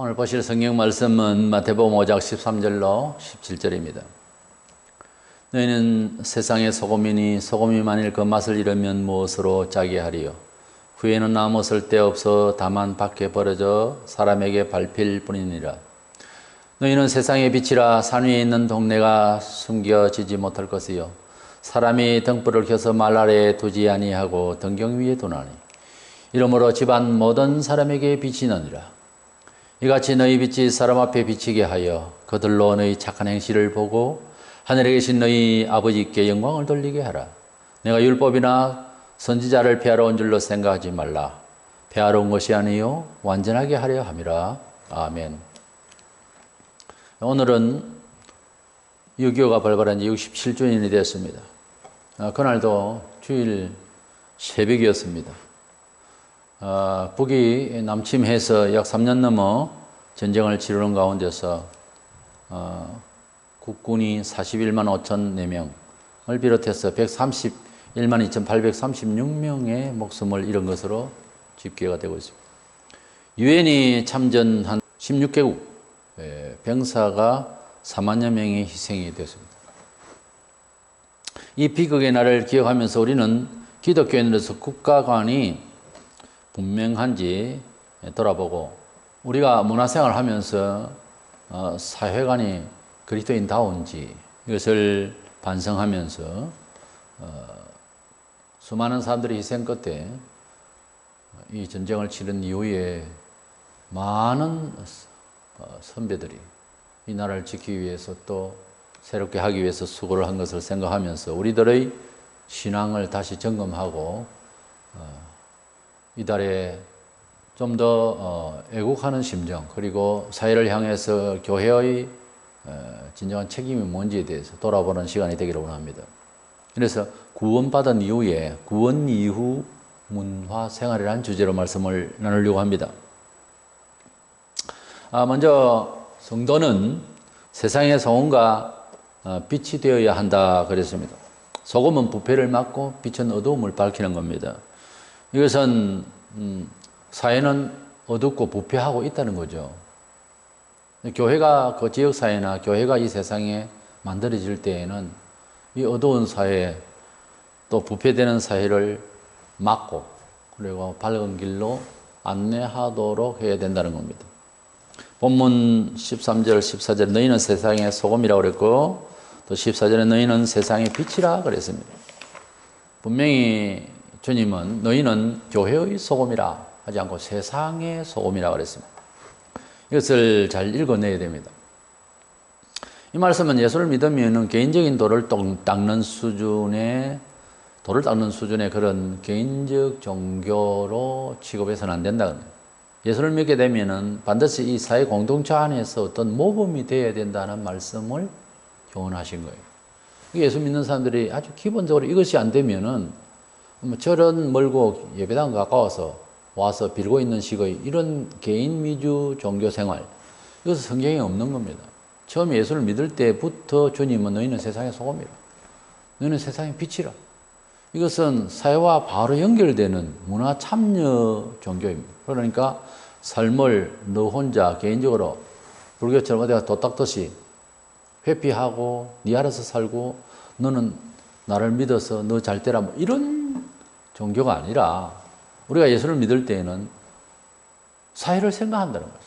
오늘 보실 성경 말씀은 마태복음 5장 13절로 17절입니다. 너희는 세상의 소금이니 소금이 만일 그 맛을 잃으면 무엇으로 짜게 하리요? 후에는 아무 쓸데없어 다만 밖에 버려져 사람에게 밟힐 뿐이니라. 너희는 세상의 빛이라. 산 위에 있는 동네가 숨겨지지 못할 것이요 사람이 등불을 켜서 말 아래에 두지 아니하고 등경 위에 두나니 이러므로 집안 모든 사람에게 비치느니라. 이같이 너희 빛이 사람 앞에 비치게 하여 그들로 너희 착한 행실을 보고 하늘에 계신 너희 아버지께 영광을 돌리게 하라. 내가 율법이나 선지자를 폐하러 온 줄로 생각하지 말라. 폐하러 온 것이 아니요 완전하게 하려 함이라. 아멘. 오늘은 6.25가 발발한 지 67주년이 되었습니다. 그날도 주일 새벽이었습니다. 북이 남침해서 약 3년 넘어 전쟁을 치르는 가운데서 국군이 41만 5천 4명을 비롯해서 131만 2,836명의 목숨을 잃은 것으로 집계가 되고 있습니다. 유엔이 참전한 16개국 병사가 4만여 명이 희생이 되었습니다. 이 비극의 날을 기억하면서 우리는 기독교인으로서 국가관이 분명한지 돌아보고 우리가 문화생활을 하면서 사회관이 그리스도인다운지 이것을 반성하면서 수많은 사람들이 희생 끝에 이 전쟁을 치른 이후에 많은 선배들이 이 나라를 지키기 위해서 또 새롭게 하기 위해서 수고를 한 것을 생각하면서 우리들의 신앙을 다시 점검하고 이달에 좀 더 애국하는 심정 그리고 사회를 향해서 교회의 진정한 책임이 뭔지에 대해서 돌아보는 시간이 되기를 원합니다. 그래서 구원받은 이후에 구원 이후 문화 생활이라는 주제로 말씀을 나누려고 합니다. 먼저 성도는 세상의 소금과 빛이 되어야 한다 그랬습니다. 소금은 부패를 막고 빛은 어두움을 밝히는 겁니다. 이것은 사회는 어둡고 부패하고 있다는 거죠. 교회가 그 지역사회나 교회가 이 세상에 만들어질 때에는 이 어두운 사회 또 부패되는 사회를 막고 그리고 밝은 길로 안내하도록 해야 된다는 겁니다. 본문 13절 14절 너희는 세상의 소금이라고 그랬고 또 14절에 너희는 세상의 빛이라 그랬습니다. 분명히 주님은 너희는 교회의 소금이라 하지 않고 세상의 소금이라 그랬습니다. 이것을 잘 읽어내야 됩니다. 이 말씀은 예수를 믿으면 개인적인 돌을 닦는 수준의 그런 개인적 종교로 취급해서는 안 된다. 예수를 믿게 되면 반드시 이 사회 공동체 안에서 어떤 모범이 되어야 된다는 말씀을 교훈하신 거예요. 예수 믿는 사람들이 아주 기본적으로 이것이 안 되면은 절은 멀고 예배당 가까워서 와서 빌고 있는 식의 이런 개인 위주 종교 생활, 이것은 성경에 없는 겁니다. 처음 예수를 믿을 때부터 주님은 너희는 세상의 소금이라, 너희는 세상의 빛이라. 이것은 사회와 바로 연결되는 문화 참여 종교입니다. 그러니까 삶을 너 혼자 개인적으로 불교처럼 어디가 도 닦듯이 회피하고 네 알아서 살고 너는 나를 믿어서 너 잘 되라 뭐 이런 종교가 아니라 우리가 예수를 믿을 때에는 사회를 생각한다는 거죠.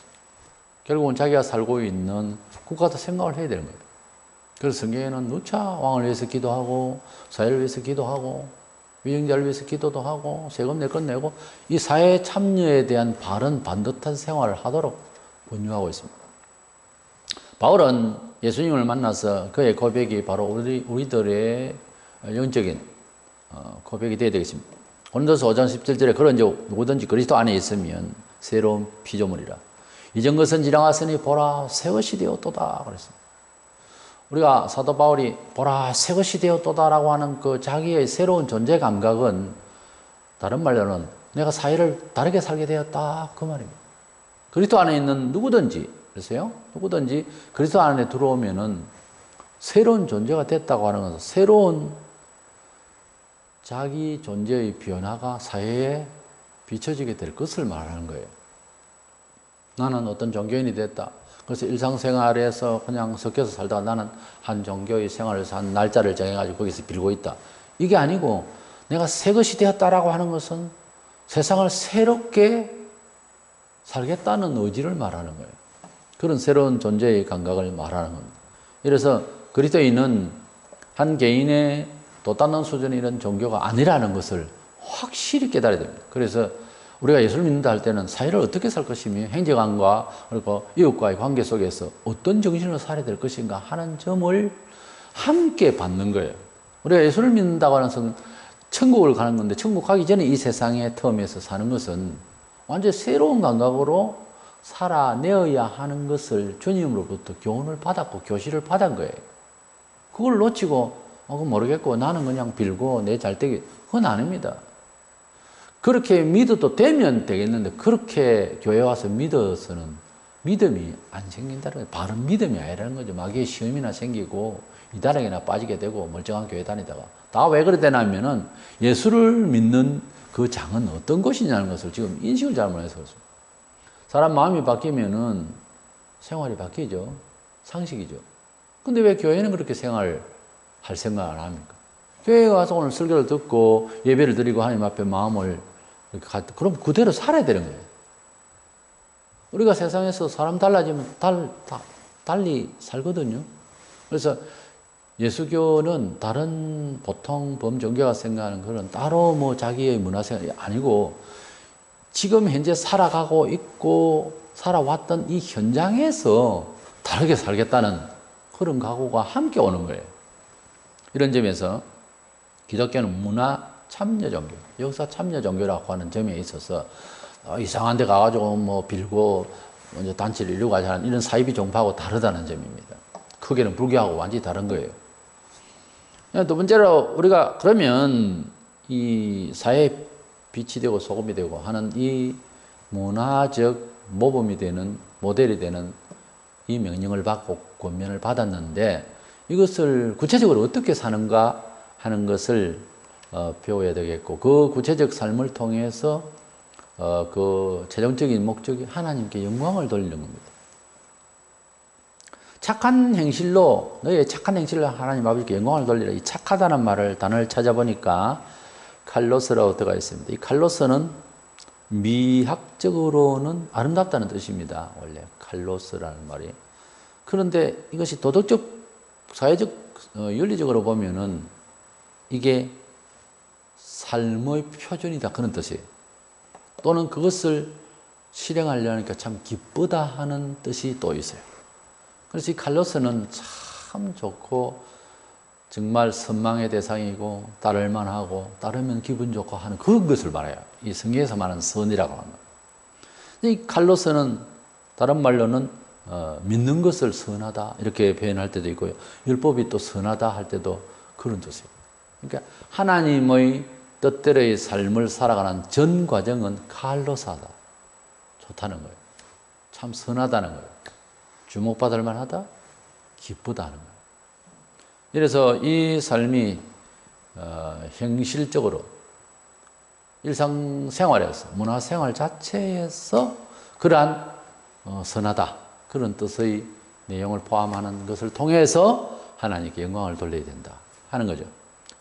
결국은 자기가 살고 있는 국가도 생각을 해야 되는 거예요. 그래서 성경에는 누차 왕을 위해서 기도하고 사회를 위해서 기도하고 위정자를 위해서 기도도 하고 세금 낼 건 내고 이 사회 참여에 대한 바른 반듯한 생활을 하도록 권유하고 있습니다. 바울은 예수님을 만나서 그의 고백이 바로 우리들의 영적인 고백이 되어야 되겠습니다. 고린도서 5장 17절에 그런즉 누구든지 그리스도 안에 있으면 새로운 피조물이라. 이전 것은 지나갔으니 보라 새 것이 되었도다 그랬습니다. 우리가 사도 바울이 보라 새 것이 되었도다라고 하는 그 자기의 새로운 존재 감각은 다른 말로는 내가 사회를 다르게 살게 되었다 그 말입니다. 그리스도 안에 있는 누구든지 그랬어요. 누구든지 그리스도 안에 들어오면은 새로운 존재가 됐다고 하는 것은 새로운 자기 존재의 변화가 사회에 비춰지게 될 것을 말하는 거예요. 나는 어떤 종교인이 됐다. 그래서 일상생활에서 그냥 섞여서 살다가 나는 한 종교의 생활을 한 날짜를 정해가지고 거기서 빌고 있다. 이게 아니고 내가 새 것이 되었다라고 하는 것은 세상을 새롭게 살겠다는 의지를 말하는 거예요. 그런 새로운 존재의 감각을 말하는 겁니다. 이래서 그리스도인은 한 개인의 도닦는 수준의 이런 종교가 아니라는 것을 확실히 깨달아야 됩니다. 그래서 우리가 예수를 믿는다 할 때는 사회를 어떻게 살 것이며 행정안과 그리고 이웃과의 관계 속에서 어떤 정신으로 살아야 될 것인가 하는 점을 함께 받는 거예요. 우리가 예수를 믿는다고 하는 것은 천국을 가는 건데 천국 가기 전에 이 세상의 텀에서 사는 것은 완전히 새로운 감각으로 살아내어야 하는 것을 주님으로부터 교훈을 받았고 교실을 받은 거예요. 그걸 놓치고 그건 모르겠고 나는 그냥 빌고 내 잘되기 그건 아닙니다. 그렇게 믿어도 되면 되겠는데 그렇게 교회 와서 믿어서는 믿음이 안 생긴다는 거예요. 바른 믿음이 아니라는 거죠. 마귀의 시험이나 생기고 이단에게나 빠지게 되고 멀쩡한 교회 다니다가 다 왜 그래 되냐면은 예수를 믿는 그 장은 어떤 것이냐는 것을 지금 인식을 잘못해서 그렇습니다. 사람 마음이 바뀌면은 생활이 바뀌죠. 상식이죠. 근데 왜 교회는 그렇게 생활할 생각을 합니까? 교회에 가서 오늘 설교를 듣고 예배를 드리고 하나님 앞에 마음을 그럼 그대로 살아야 되는 거예요. 우리가 세상에서 사람 달라지면 달리 살거든요. 그래서 예수교는 다른 보통 범종교가 생각하는 그런 따로 뭐 자기의 문화생활이 아니고 지금 현재 살아가고 있고 살아왔던 이 현장에서 다르게 살겠다는 그런 각오가 함께 오는 거예요. 이런 점에서 기독교는 문화 참여 종교, 역사 참여 종교라고 하는 점에 있어서 이상한 데 가가지고 뭐 빌고 먼저 단체를 이루고 하는 이런 사이비 종파하고 다르다는 점입니다. 크게는 불교하고 완전히 다른 거예요. 두 번째로 우리가 그러면 이 사회에 빛이 되고 소금이 되고 하는 이 문화적 모범이 되는 모델이 되는 이 명령을 받고 권면을 받았는데 이것을 구체적으로 어떻게 사는가 하는 것을 배워야 되겠고 그 구체적 삶을 통해서 그 최종적인 목적이 하나님께 영광을 돌리는 겁니다. 착한 행실로 너의 착한 행실로 하나님 아버지께 영광을 돌리라. 이 착하다는 단어를 찾아보니까 칼로스라고 들어가 있습니다. 이 칼로스는 미학적으로는 아름답다는 뜻입니다. 원래 칼로스라는 말이. 그런데 이것이 도덕적, 사회적, 윤리적으로 보면은 이게 삶의 표준이다 그런 뜻이에요. 또는 그것을 실행하려니까 참 기쁘다 하는 뜻이 또 있어요. 그래서 이 칼로스는 참 좋고 정말 선망의 대상이고 따를만 하고 따르면 기분 좋고 하는 그런 것을 말해요. 이 성경에서 말하는 선이라고 합니다. 이 칼로스는 다른 말로는 믿는 것을 선하다 이렇게 표현할 때도 있고요. 율법이 또 선하다 할 때도 그런 뜻이에요. 그러니까 하나님의 뜻대로의 삶을 살아가는 전 과정은 칼로스하다. 좋다는 거예요. 참 선하다는 거예요. 주목받을 만하다, 기쁘다는 거예요. 이래서 이 삶이 현실적으로 일상생활에서 문화생활 자체에서 그러한 선하다 그런 뜻의 내용을 포함하는 것을 통해서 하나님께 영광을 돌려야 된다 하는 거죠.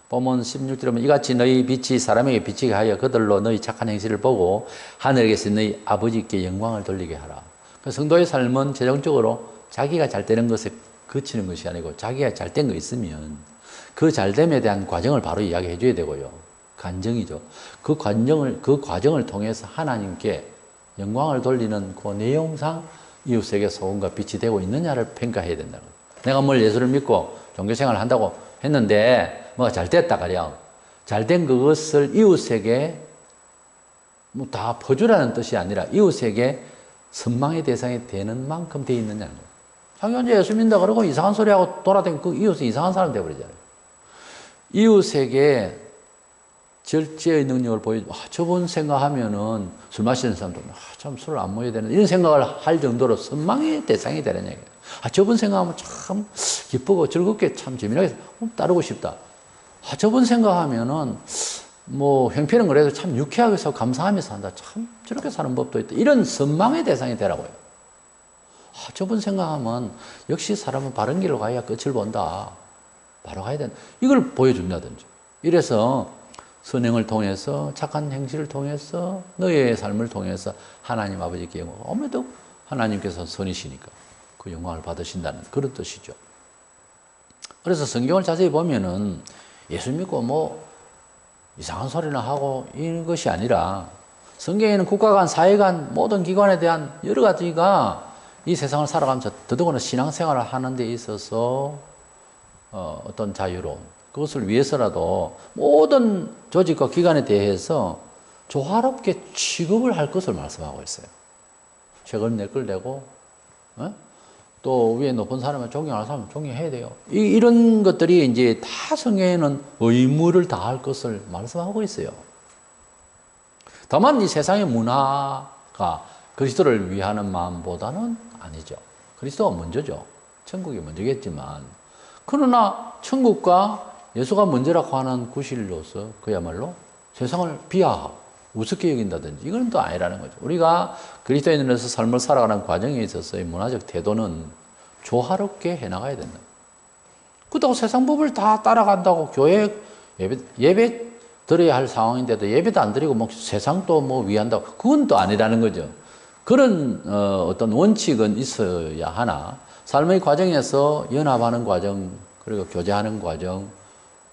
본문 16절에 보면 이같이 너희 빛이 사람에게 비치게 하여 그들로 너희 착한 행실을 보고 하늘에 계신 너희 아버지께 영광을 돌리게 하라. 성도의 삶은 최종적으로 자기가 잘 되는 것에 그치는 것이 아니고 자기가 잘 된 거 있으면 그 잘됨에 대한 과정을 바로 이야기해 줘야 되고요. 간증이죠. 그 과정을 통해서 하나님께 영광을 돌리는 그 내용상 이웃에게 소금과 빛이 되고 있느냐를 평가해야 된다는 거예요. 내가 뭘 예수를 믿고 종교생활을 한다고 했는데 뭐가 잘 됐다 가령 잘된 그것을 이웃에게 뭐 다 퍼주라는 뜻이 아니라 이웃에게 선망의 대상이 되는 만큼 돼 있느냐는 거예요. 자기 혼자 예수 믿는다 그러고 이상한 소리하고 돌아다니고 그 이웃은 이상한 사람 되어버리잖아요. 이웃에게 절제의 능력을 보여주고 저분 생각하면은 술 마시는 사람도 참 술을 안 먹어야 되는 이런 생각을 할 정도로 선망의 대상이 되는 얘기예요. 저분 생각하면 참 기쁘고 즐겁게 참 재미나게 따르고 싶다. 저분 생각하면은 뭐 형편은 그래도 참 유쾌하게 해서 감사하면서 산다. 참 저렇게 사는 법도 있다. 이런 선망의 대상이 되라고요. 저분 생각하면 역시 사람은 바른 길로 가야 끝을 본다. 바로 가야 된다. 이걸 보여준다든지. 이래서 선행을 통해서 착한 행실을 통해서 너의 삶을 통해서 하나님 아버지께 영광. 아무래도 하나님께서 선이시니까 그 영광을 받으신다는 그런 뜻이죠. 그래서 성경을 자세히 보면은 예수 믿고 뭐 이상한 소리나 하고 이런 것이 아니라 성경에는 국가 간, 사회 간 모든 기관에 대한 여러 가지가 이 세상을 살아가면서 더더구나 신앙생활을 하는 데 있어서 어떤 자유로움, 그것을 위해서라도 모든 조직과 기관에 대해서 조화롭게 취급을 할 것을 말씀하고 있어요. 책을 낼 걸 내고, 또 위에 높은 사람을 존경할 사람은 존경해야 돼요. 이런 것들이 이제 다 성경에는 의무를 다할 것을 말씀하고 있어요. 다만 이 세상의 문화가 그리스도를 위하는 마음보다는 아니죠. 그리스도가 먼저죠. 천국이 먼저겠지만, 그러나 천국과 예수가 먼저라고 하는 구실로서 그야말로 세상을 비하하고 우습게 여긴다든지 이건 또 아니라는 거죠. 우리가 그리스도인으로서 삶을 살아가는 과정에 있어서의 문화적 태도는 조화롭게 해나가야 된다. 그렇다고 세상 법을 다 따라간다고 교회 예배 드려야 할 상황인데도 예배도 안 드리고 뭐 세상 또 뭐 위한다고 그건 또 아니라는 거죠. 그런 어떤 원칙은 있어야 하나 삶의 과정에서 연합하는 과정, 그리고 교제하는 과정,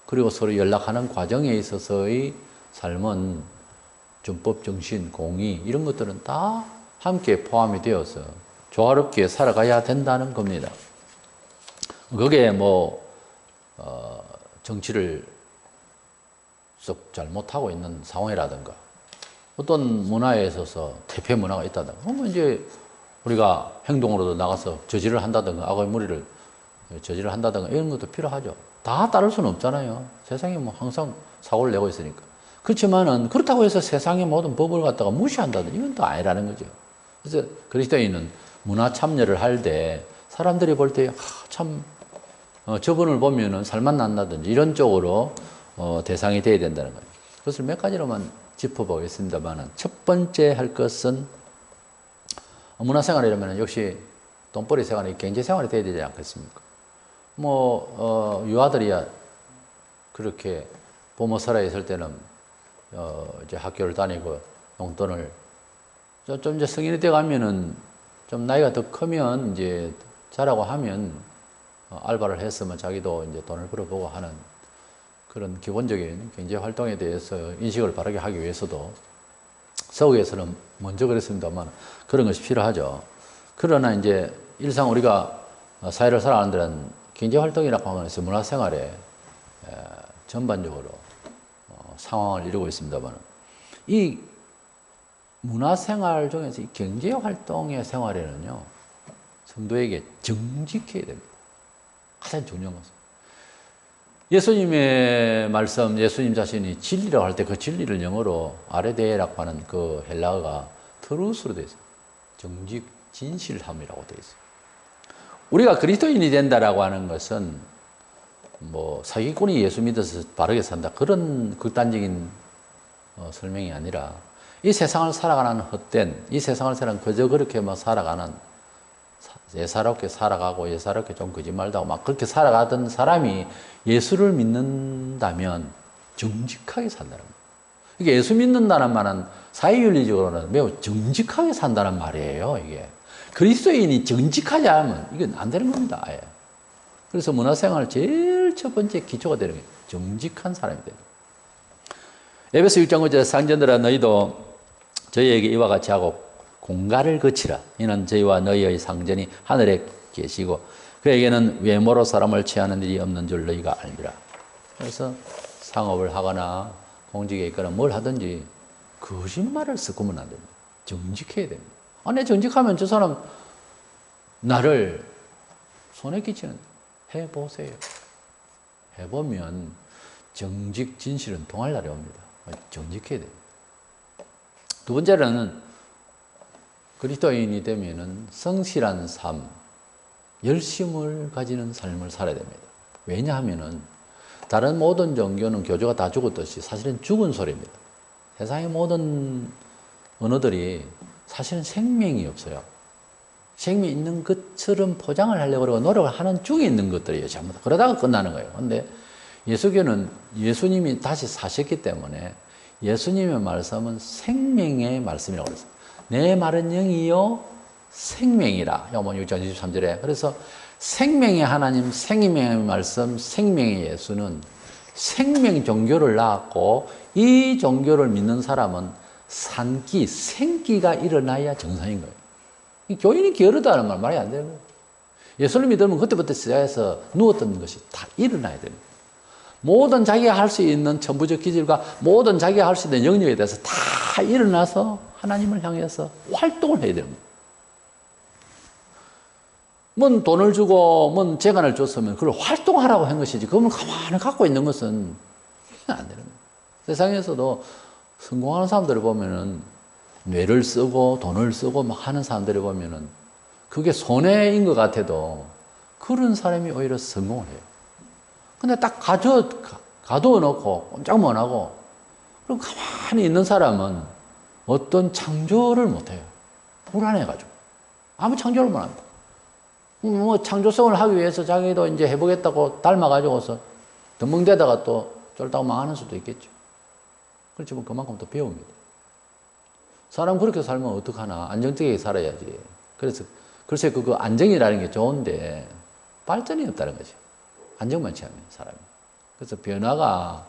그리고 서로 연락하는 과정에 있어서의 삶은 준법, 정신, 공의 이런 것들은 다 함께 포함이 되어서 조화롭게 살아가야 된다는 겁니다. 그게 뭐 정치를 썩 잘못하고 있는 상황이라든가 어떤 문화에 있어서 대표 문화가 있다든가 그러면 이제 우리가 행동으로도 나가서 저지를 한다든가 악의 무리를 저지를 한다든가 이런 것도 필요하죠. 다 따를 수는 없잖아요. 세상에 뭐 항상 사고를 내고 있으니까. 그렇지만은 그렇다고 해서 세상의 모든 법을 갖다가 무시한다든지 이건 또 아니라는 거죠. 그래서 그리스도인은 문화 참여를 할 때 사람들이 볼 때 참 저분을 보면은 살만 난다든지 이런 쪽으로 대상이 돼야 된다는 거죠. 그것을 몇 가지로만 짚어보겠습니다만은 첫 번째 할 것은 문화생활이라면 역시 돈벌이 생활이 경제생활이 돼야 되지 않겠습니까? 뭐 유아들이야 그렇게 부모 살아 있을 때는 이제 학교를 다니고 용돈을 좀 이제 성인이 돼 가면은 좀 나이가 더 크면 이제 자라고 하면 알바를 했으면 자기도 이제 돈을 벌어보고 하는 그런 기본적인 경제 활동에 대해서 인식을 바르게 하기 위해서도 서구에서는 먼저 그랬습니다만 그런 것이 필요하죠. 그러나 이제 일상 우리가 사회를 살아가는 데는 경제 활동이라고 하는 것은 문화생활에 전반적으로 상황을 이루고 있습니다만 이 문화생활 중에서 이 경제활동의 생활에는요 성도에게 정직해야 됩니다. 가장 중요한 것은 예수님의 말씀, 예수님 자신이 진리라고 할 때 그 진리를 영어로 아레데라고 하는 그 헬라어가 트루스로 되어 있어요. 정직, 진실함이라고 되어 있어요. 우리가 그리스도인이 된다라고 하는 것은 뭐 사기꾼이 예수 믿어서 바르게 산다 그런 극단적인 설명이 아니라 이 세상을 살아가는 헛된 이 세상을 살아가는 그저 그렇게만 살아가는 예사롭게 살아가고 예사롭게 좀 거짓말도 하고 막 그렇게 살아가던 사람이 예수를 믿는다면 정직하게 산다는 거예요. 이게 예수 믿는다는 말은 사회윤리적으로는 매우 정직하게 산다는 말이에요. 이게 그리스도인이 정직하지 않으면 이건 안 되는 겁니다. 아예. 그래서 문화생활 제일 첫 번째 기초가 되는 게 정직한 사람이 되는 거예요. 에베소 1장 5절에 상전들아 너희도 저희에게 이와 같이 하고 공갈을 거치라. 이는 저희와 너희의 상전이 하늘에 계시고 그에게는 외모로 사람을 취하는 일이 없는 줄 너희가 알미라. 그래서 상업을 하거나 공직에 있거나 뭘 하든지 거짓말을 섞으면 안 됩니다. 정직해야 됩니다. 내 정직하면 저 사람 나를 손해 끼치는 해보세요. 해보면 정직 진실은 통할 날이 옵니다. 정직해야 됩니다. 두 번째로는 그리스도인이 되면은 성실한 삶, 열심을 가지는 삶을 살아야 됩니다. 왜냐하면은 다른 모든 종교는 교주가 다 죽었듯이 사실은 죽은 소리입니다. 세상의 모든 언어들이 사실은 생명이 없어요. 생명이 있는 것처럼 포장을 하려고 그러고 노력을 하는 중에 있는 것들이에요. 전부 다. 그러다가 끝나는 거예요. 근데 예수교는 예수님이 다시 사셨기 때문에 예수님의 말씀은 생명의 말씀이라고 그랬어요. 내 말은 영이요 생명이라. 요번 6장 23절에. 그래서 생명의 하나님, 생명의 말씀, 생명의 예수는 생명 종교를 낳았고 이 종교를 믿는 사람은 산기, 생기가 일어나야 정상인 거예요. 교인이 게으르다는 말 말이 안 되는 거예요. 예수를 믿으면 그때부터 시작해서 누웠던 것이 다 일어나야 됩니다. 모든 자기가 할 수 있는 천부적 기질과 모든 자기가 할 수 있는 영역에 대해서 다 일어나서 하나님을 향해서 활동을 해야 되는 거예요. 뭔 돈을 주고 뭔 재간을 줬으면 그걸 활동하라고 한 것이지 그걸 가만히 갖고 있는 것은 안 되는 거예요. 세상에서도 성공하는 사람들을 보면은 뇌를 쓰고 돈을 쓰고 막 하는 사람들을 보면은 그게 손해인 것 같아도 그런 사람이 오히려 성공을 해요. 근데 딱 가두어 놓고 꼼짝 못 하고 그럼 가만히 있는 사람은 어떤 창조를 못 해요. 불안해가지고. 아무 창조를 못 합니다. 뭐 창조성을 하기 위해서 자기도 이제 해보겠다고 닮아가지고서 덤벙대다가 또 쫄다가 망하는 수도 있겠죠. 그렇지만 그만큼 또 배웁니다. 사람 그렇게 살면 어떡하나. 안정적이게 살아야지. 그래서 글쎄 그 안정이라는 게 좋은데 발전이 없다는 거죠. 안정만 취하면 사람이. 그래서 변화가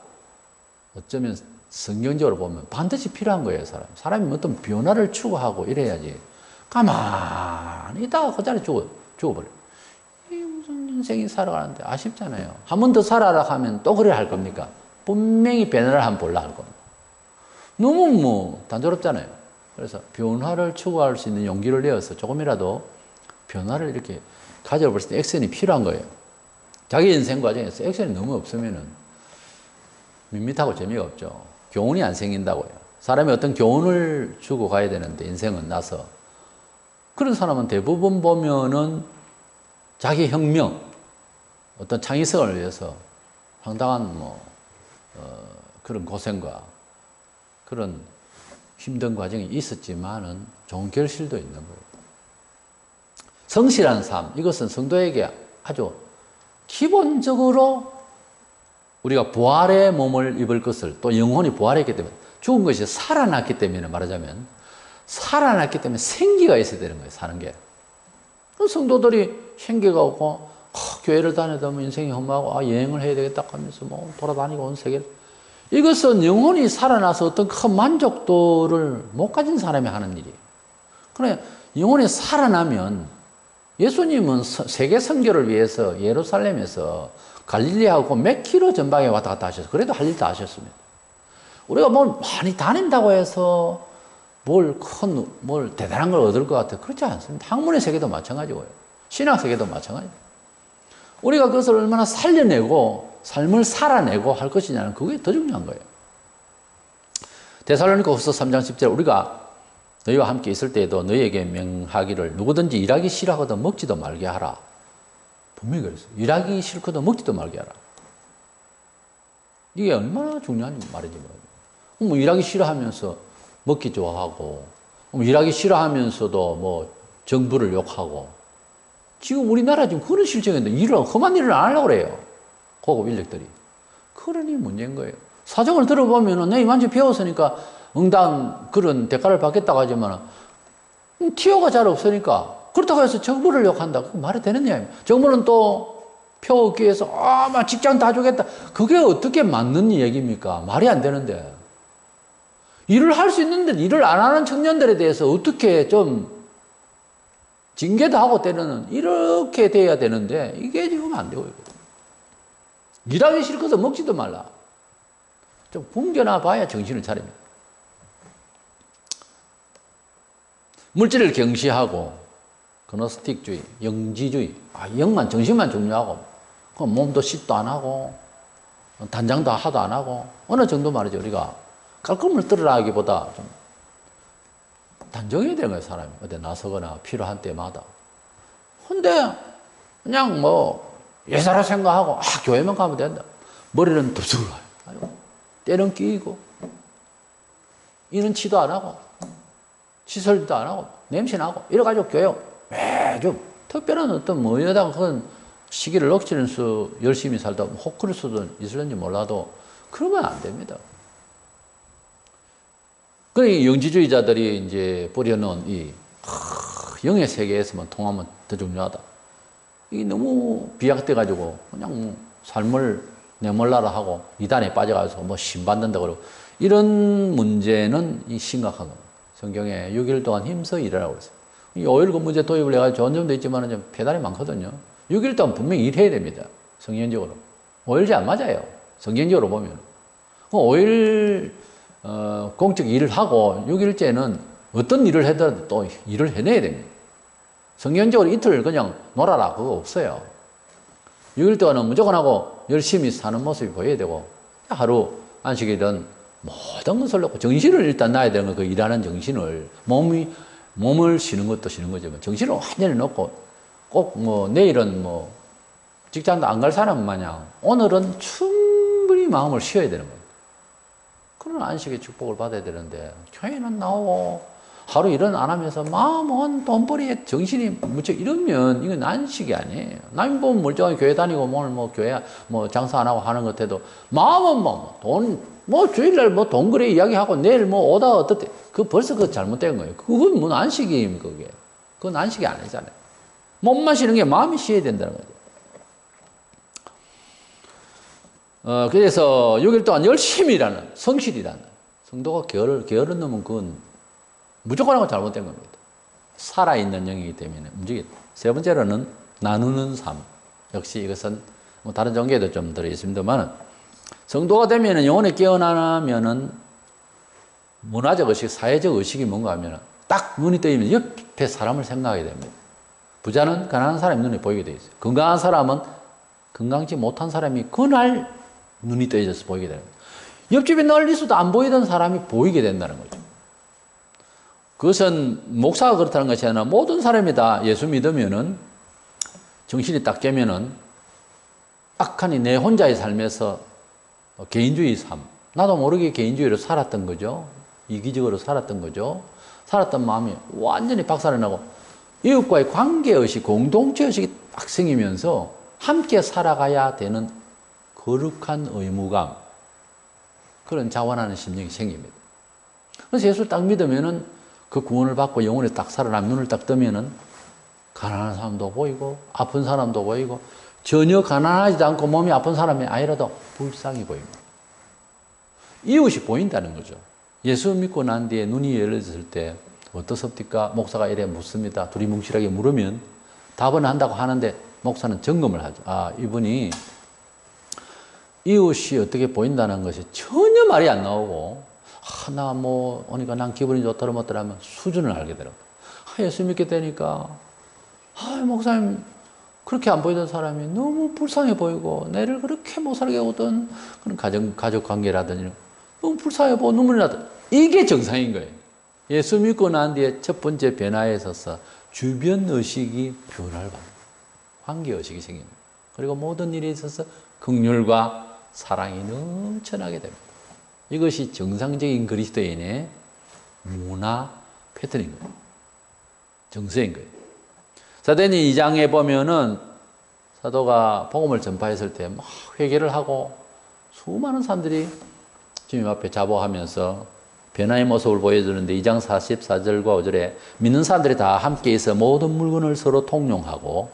어쩌면 성경적으로 보면 반드시 필요한 거예요. 사람이 어떤 변화를 추구하고 이래야지. 가만히 있다가 그 자리에 죽어버려. 이게 무슨 인생이 살아가는데 아쉽잖아요. 한 번 더 살아라 하면 또 그래 할 겁니까? 분명히 변화를 한번 보려 할 겁니다. 너무 뭐 단조롭잖아요. 그래서 변화를 추구할 수 있는 용기를 내어서 조금이라도 변화를 이렇게 가져볼 때 액션이 필요한 거예요. 자기 인생 과정에서 액션이 너무 없으면은 밋밋하고 재미가 없죠. 교훈이 안 생긴다고요. 사람이 어떤 교훈을 주고 가야 되는데 인생은 나서 그런 사람은 대부분 보면은 자기 혁명, 어떤 창의성을 위해서 상당한 그런 고생과 그런 힘든 과정이 있었지만은 좋은 결실도 있는 거예요. 성실한 삶, 이것은 성도에게 아주 기본적으로 우리가 부활의 몸을 입을 것을 또 영혼이 부활했기 때문에 죽은 것이 살아났기 때문에 말하자면 살아났기 때문에 생기가 있어야 되는 거예요. 사는 게. 성도들이 생기가 없고 교회를 다니다 뭐 인생이 험하고 여행을 해야 되겠다 하면서 뭐 돌아다니고 온 세계를 이것은 영혼이 살아나서 어떤 큰 만족도를 못 가진 사람이 하는 일이에요. 그래 영혼이 살아나면 예수님은 세계 선교를 위해서 예루살렘에서 갈릴리하고 몇 킬로 전방에 왔다 갔다 하셔서 그래도 할 일 다 하셨습니다. 우리가 뭘 많이 다닌다고 해서 뭘 대단한 걸 얻을 것 같아요. 그렇지 않습니다. 학문의 세계도 마찬가지고요. 신학 세계도 마찬가지예요. 우리가 그것을 얼마나 살려내고 삶을 살아내고 할 것이냐는 그게 더 중요한 거예요. 데살로니가후서 3장 10절 우리가 너희와 함께 있을 때에도 너희에게 명하기를 누구든지 일하기 싫어하거든 먹지도 말게 하라. 분명히 그랬어요. 일하기 싫거든 먹지도 말게 하라. 이게 얼마나 중요한 말인지 모르겠어요. 뭐 일하기 싫어하면서 먹기 좋아하고 일하기 싫어하면서도 뭐 정부를 욕하고 지금 우리나라 지금 그런 실정인데 험한 일을 안 하려고 그래요. 고급 인력들이. 그러니 문제인 거예요. 사정을 들어보면은 내 이만치 배웠으니까 응당 그런 대가를 받겠다고 하지만 티오가 잘 없으니까 그렇다고 해서 정부를 욕한다. 그게 말이 되는 이야기입니다. 정부는 또 표 얻기 위해서 막 직장 다 주겠다. 그게 어떻게 맞는 얘기입니까? 말이 안 되는데. 일을 할 수 있는데 일을 안 하는 청년들에 대해서 어떻게 좀 징계도 하고 때려는 이렇게 돼야 되는데 이게 지금 안 되고 있거든요. 일하기 싫거든 먹지도 말라. 좀 굶겨나 봐야 정신을 차립니다. 물질을 경시하고 그노스틱주의, 영지주의, 영만 정신만 중요하고 몸도 씻도 안 하고 단장도 하도 안 하고 어느 정도 말이죠. 우리가 깔끔을 떨어라 하기보다 좀 단정해야 되는 거예요. 사람이 어디 나서거나 필요한 때마다. 근데 그냥 뭐 예사라 생각하고 교회만 가면 된다. 머리는 덥석하고 때는 끼고 이는 치도 안 하고 시설도 안 하고 냄새 나고 이래가지고 교회 매주 특별한 어떤 뭐에다가 그런 시기를 억지면서 열심히 살다 혹 그럴 수도 있을는지 몰라도 그러면 안 됩니다. 그 영지주의자들이 이제 뿌려놓은 이 영의 세계에서만 통하면 더 중요하다. 이게 너무 비약돼가지고 그냥 뭐 삶을 내몰라라 하고 이단에 빠져가서 뭐 신받는다 그러고 이런 문제는 이 심각한 겁니다. 성경에 6일 동안 힘써 일하라고 그랬어요. 이 5일 근무제 도입을 해가지고 좋은 점도 있지만 좀 폐단이 많거든요. 6일 동안 분명히 일해야 됩니다. 성경적으로. 5일제 안 맞아요. 성경적으로 보면. 5일 공적 일을 하고 6일째는 어떤 일을 해도 또 일을 해내야 됩니다. 성경적으로 이틀 그냥 놀아라 그거 없어요. 6일 동안은 무조건 하고 열심히 사는 모습이 보여야 되고 하루 안식일은 모든 것을 놓고 정신을 일단 놔야 되는 거 그 일하는 정신을 몸을 쉬는 것도 쉬는 거지만 정신을 완전히 놓고 꼭 뭐 내일은 뭐 직장도 안 갈 사람 마냥 오늘은 충분히 마음을 쉬어야 되는 거예요. 그런 안식의 축복을 받아야 되는데 교회는 나오고 하루 일은 안 하면서 마음은 돈벌이에 정신이 무척 이러면 이건 안식이 아니에요. 남이 보면 멀쩡하게 교회 다니고 오늘 뭐 교회 뭐 장사 안 하고 하는 것 같아도 마음은 뭐 주일날 뭐 돈 그래 이야기하고 내일 뭐 오다 어떻게 그 벌써 그 잘못된 거예요. 그건 뭐 안식입니까 그게. 그건 안식이 아니잖아요. 몸만 쉬는 게 마음이 쉬어야 된다는 거죠. 그래서 6일 동안 열심히 일하는 성실이라는 성도가 게으른 놈은 그건 무조건 하고 잘못된 겁니다. 살아있는 영이기 때문에 움직이다. 세 번째로는 나누는 삶. 역시 이것은 뭐 다른 종교에도 좀 들어있습니다만 성도가 되면 영혼이 깨어나면은 문화적 의식, 사회적 의식이 뭔가 하면 딱 눈이 뜨이면 옆에 사람을 생각하게 됩니다. 부자는 가난한 사람이 눈에 보이게 돼 있어요. 건강한 사람은 건강치 못한 사람이 그날 눈이 떠져서 보이게 됩니다. 옆집에 널리 있어도 안 보이던 사람이 보이게 된다는 거죠. 그것은 목사가 그렇다는 것이 아니라 모든 사람이 다 예수 믿으면은 정신이 딱 깨면은 악하니 내 혼자의 삶에서 개인주의 삶, 나도 모르게 개인주의로 살았던 거죠. 이기적으로 살았던 거죠. 살았던 마음이 완전히 박살이 나고 이웃과의 관계의식, 공동체의식이 딱 생기면서 함께 살아가야 되는 거룩한 의무감, 그런 자원하는 심령이 생깁니다. 그래서 예수를 딱 믿으면은 그 구원을 받고 영혼이 딱 살아나면 눈을 딱 뜨면은 가난한 사람도 보이고 아픈 사람도 보이고 전혀 가난하지도 않고 몸이 아픈 사람이 아니라도 불쌍히 보입니다. 이웃이 보인다는 거죠. 예수 믿고 난 뒤에 눈이 열려졌을 때 어떻습니까? 목사가 이래 묻습니다. 둘이 뭉실하게 물으면 답은 한다고 하는데 목사는 점검을 하죠. 아, 이분이 이웃이 어떻게 보인다는 것이 전혀 말이 안 나오고 나 뭐 오니까 난 기분이 좋더라 뭐더라 하면 수준을 알게 되더라고요. 예수 믿게 되니까 목사님 그렇게 안 보이던 사람이 너무 불쌍해 보이고 내를 그렇게 못 살게 하던 그런 가족 관계라든지 너무 불쌍해 보고 눈물이 나던 이게 정상인 거예요. 예수 믿고 난 뒤에 첫 번째 변화에 있어서 주변 의식이 변화를 받는 관계 의식이 생깁니다. 그리고 모든 일에 있어서 긍휼과 사랑이 넘쳐나게 됩니다. 이것이 정상적인 그리스도인의 문화 패턴인 거예요. 정서인 거예요. 사도행전 2장에 보면은 사도가 복음을 전파했을 때 막 회개를 하고 수많은 사람들이 주님 앞에 자복하면서 변화의 모습을 보여주는데 2장 44절과 5절에 믿는 사람들이 다 함께 있어 모든 물건을 서로 통용하고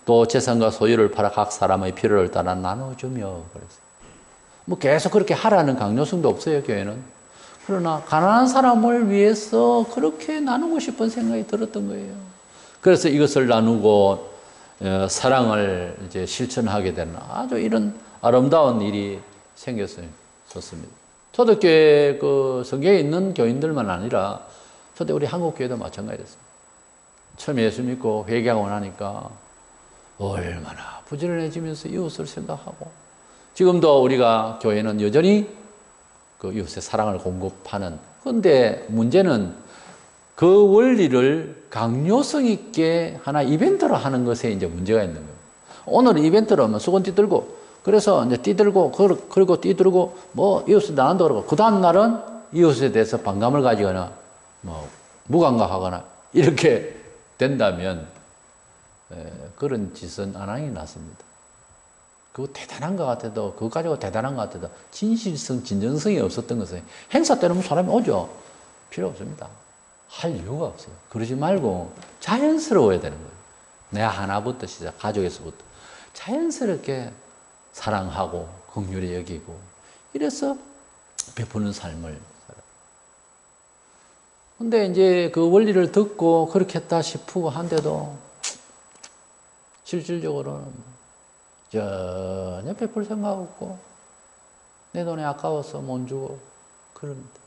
또 재산과 소유를 팔아 각 사람의 필요를 따라 나눠주며 그랬어요. 뭐 계속 그렇게 하라는 강요성도 없어요, 교회는. 그러나 가난한 사람을 위해서 그렇게 나누고 싶은 생각이 들었던 거예요. 그래서 이것을 나누고 사랑을 이제 실천하게 되는 아주 이런 아름다운 일이 생겼습니다. 초대교회 그 성경에 있는 교인들만 아니라 초대 우리 한국 교회도 마찬가지였습니다. 처음에 예수 믿고 회개하고 나니까 얼마나 부지런해지면서 이웃을 생각하고 지금도 우리가 교회는 여전히 그 이웃의 사랑을 공급하는. 그런데 문제는 그 원리를 강요성 있게 하나 이벤트로 하는 것에 이제 문제가 있는 거예요. 오늘 이벤트로 하면 수건 띠들고 그래서 이제 띠들고 그리고 띠들고 뭐 이웃을 나눈다 그러고 그 다음 날은 이웃에 대해서 반감을 가지거나 뭐 무감각하거나 이렇게 된다면 그런 짓은 안 하는 게 낫습니다. 그거 대단한 것 같아도, 그거 가지고 대단한 것 같아도 진실성, 진정성이 없었던 것은 행사 때는 사람이 오죠. 필요 없습니다. 할 이유가 없어요. 그러지 말고 자연스러워야 되는 거예요. 내 하나부터 시작, 가족에서부터. 자연스럽게 사랑하고 긍휼히 여기고 이래서 베푸는 삶을 살아요. 근데 이제 그 원리를 듣고 그렇게 했다 싶고 한데도 실질적으로는 전혀 베풀 생각 없고 내 돈이 아까워서 못 주고 그럽니다.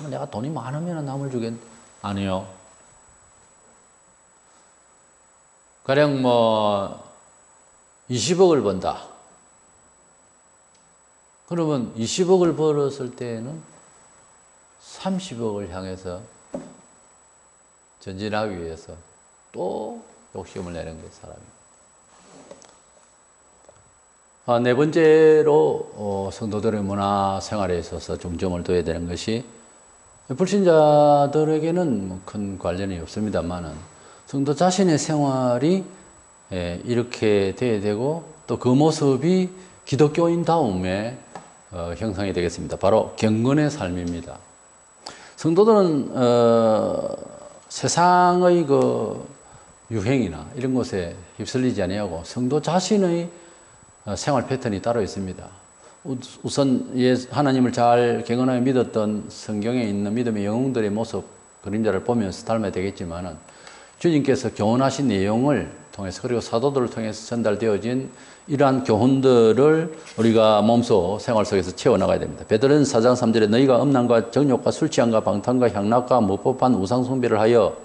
내가 돈이 많으면 남을 주겠 아니요. 가령 20억을 번다. 그러면 20억을 벌었을 때에는 30억을 향해서 전진하기 위해서 또 욕심을 내는 게 사람입니다. 네 번째로 성도들의 문화 생활에 있어서 중점을 둬야 되는 것이 불신자들에게는 큰 관련이 없습니다만은 성도 자신의 생활이 이렇게 돼야 되고 또 그 모습이 기독교인 다움에 형성이 되겠습니다. 바로 경건의 삶입니다. 성도들은 세상의 그 유행이나 이런 것에 휩쓸리지 아니하고 성도 자신의 생활 패턴이 따로 있습니다. 우선 하나님을 잘 경건하게 믿었던 성경에 있는 믿음의 영웅들의 모습 그림자를 보면서 닮아야 되겠지만은 주님께서 교훈하신 내용을 통해서 그리고 사도들을 통해서 전달되어진 이러한 교훈들을 우리가 몸소 생활 속에서 채워나가야 됩니다. 베드로는 4장 3절에 너희가 음란과 정욕과 술취함과 방탕과 향락과 무법한 우상숭배를 하여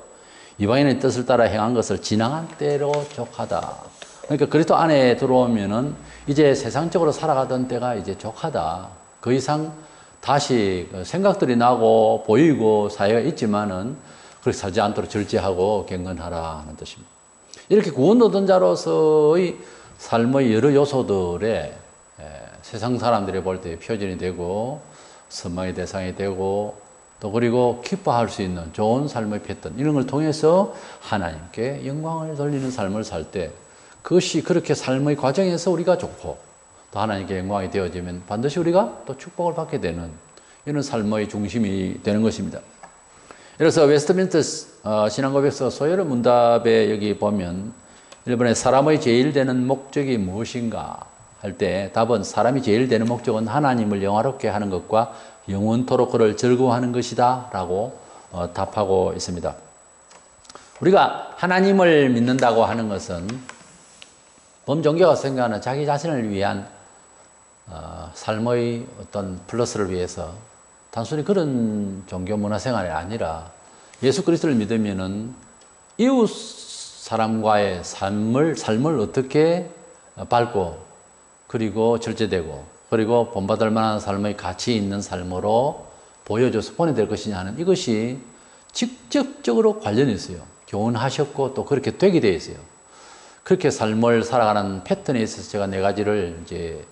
이방인의 뜻을 따라 행한 것을 지나간 때로 족하다. 그러니까 그리스도 안에 들어오면은 이제 세상적으로 살아가던 때가 이제 족하다. 그 이상 다시 생각들이 나고 보이고 사회가 있지만은 그렇게 살지 않도록 절제하고 경건하라는 뜻입니다. 이렇게 구원 얻은 자로서의 삶의 여러 요소들에 세상 사람들이 볼 때 표준이 되고 선망의 대상이 되고 또 그리고 기뻐할 수 있는 좋은 삶의 패턴 이런 걸 통해서 하나님께 영광을 돌리는 삶을 살 때 그것이 그렇게 삶의 과정에서 우리가 좋고 또 하나님께 영광이 되어지면 반드시 우리가 또 축복을 받게 되는 이런 삶의 중심이 되는 것입니다. 그래서 웨스트민스터 신앙고백서 소요의 문답에 여기 보면 1번에 사람의 제일 되는 목적이 무엇인가 할 때 답은 사람이 제일 되는 목적은 하나님을 영화롭게 하는 것과 영원토록 그를 즐거워하는 것이다 라고 답하고 있습니다. 우리가 하나님을 믿는다고 하는 것은 범종교가 생각하는 자기 자신을 위한 삶의 어떤 플러스를 위해서 단순히 그런 종교 문화 생활이 아니라 예수 그리스도를 믿으면은 이웃 사람과의 삶을 어떻게 밟고 그리고 절제되고 그리고 본받을 만한 삶의 가치 있는 삶으로 보여줘서 보내될 것이냐 하는 이것이 직접적으로 관련이 있어요. 교훈하셨고 또 그렇게 되게 되어 있어요. 그렇게 삶을 살아가는 패턴에 있어서 제가 네 가지를 이제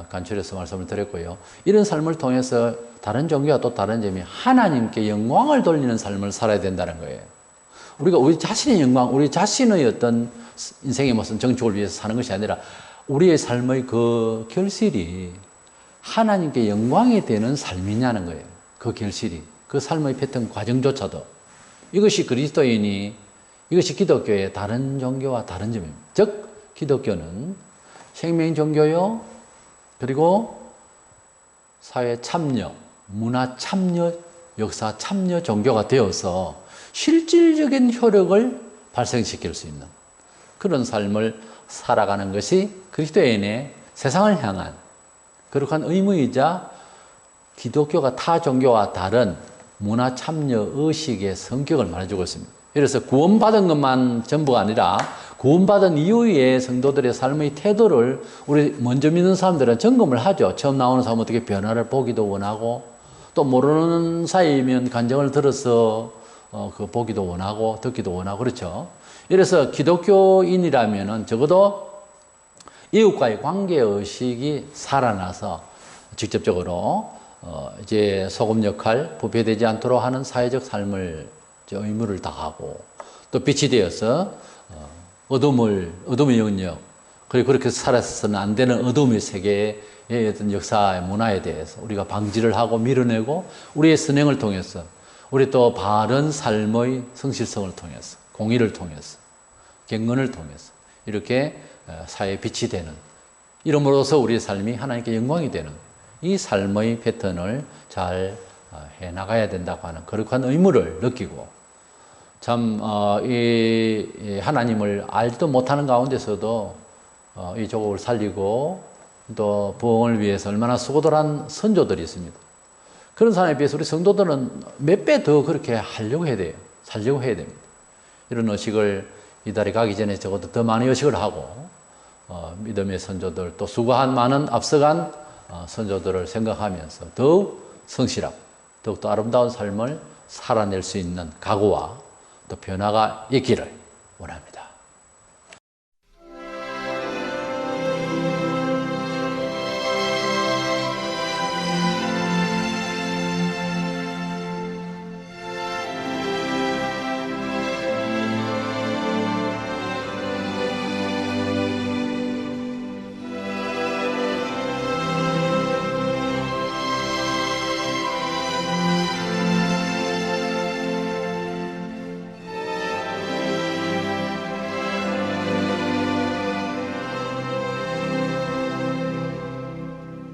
간추려서 말씀을 드렸고요. 이런 삶을 통해서 다른 종교와 또 다른 점이 하나님께 영광을 돌리는 삶을 살아야 된다는 거예요. 우리가 우리 자신의 영광, 우리 자신의 어떤 인생의 무슨 정축을 위해서 사는 것이 아니라 우리의 삶의 그 결실이 하나님께 영광이 되는 삶이냐는 거예요. 그 결실이. 그 삶의 패턴 과정조차도. 이것이 그리스도인이, 이것이 기독교의 다른 종교와 다른 점입니다. 즉, 기독교는 생명 종교요, 그리고 사회 참여, 문화 참여, 역사 참여 종교가 되어서 실질적인 효력을 발생시킬 수 있는 그런 삶을 살아가는 것이 그리스도인의 세상을 향한 거룩한 의무이자 기독교가 타 종교와 다른 문화 참여 의식의 성격을 말해주고 있습니다. 그래서 구원받은 것만 전부가 아니라 구원받은 이후의 성도들의 삶의 태도를 우리 먼저 믿는 사람들은 점검을 하죠. 처음 나오는 사람은 어떻게 변화를 보기도 원하고 또 모르는 사이면 간증을 들어서 그 보기도 원하고 듣기도 원하고 그렇죠. 이래서 기독교인이라면은 적어도 이웃과의 관계의식이 살아나서 직접적으로 이제 소금 역할, 부패되지 않도록 하는 사회적 삶을 의무를 다하고 또 빛이 되어서 어둠의 영역, 그리고 그렇게 살아서는 안 되는 어둠의 세계의 어떤 역사의 문화에 대해서 우리가 방지를 하고 밀어내고 우리의 선행을 통해서 우리 또 바른 삶의 성실성을 통해서 공의를 통해서 경건을 통해서 이렇게 사회에 빛이 되는 이름으로써 우리의 삶이 하나님께 영광이 되는 이 삶의 패턴을 잘 해나가야 된다고 하는 거룩한 의무를 느끼고 참 이 하나님을 알지도 못하는 가운데서도 이 조국을 살리고 또 부흥을 위해서 얼마나 수고들 한 선조들이 있습니다. 그런 사람에 비해서 우리 성도들은 몇 배 더 그렇게 하려고 해야 돼요. 살려고 해야 됩니다. 이런 의식을 이달에 가기 전에 적어도 더 많은 의식을 하고 믿음의 선조들 또 수고한 많은 앞서간 선조들을 생각하면서 더욱 성실하고 더욱더 아름다운 삶을 살아낼 수 있는 각오와 또 변화가 있기를 원합니다.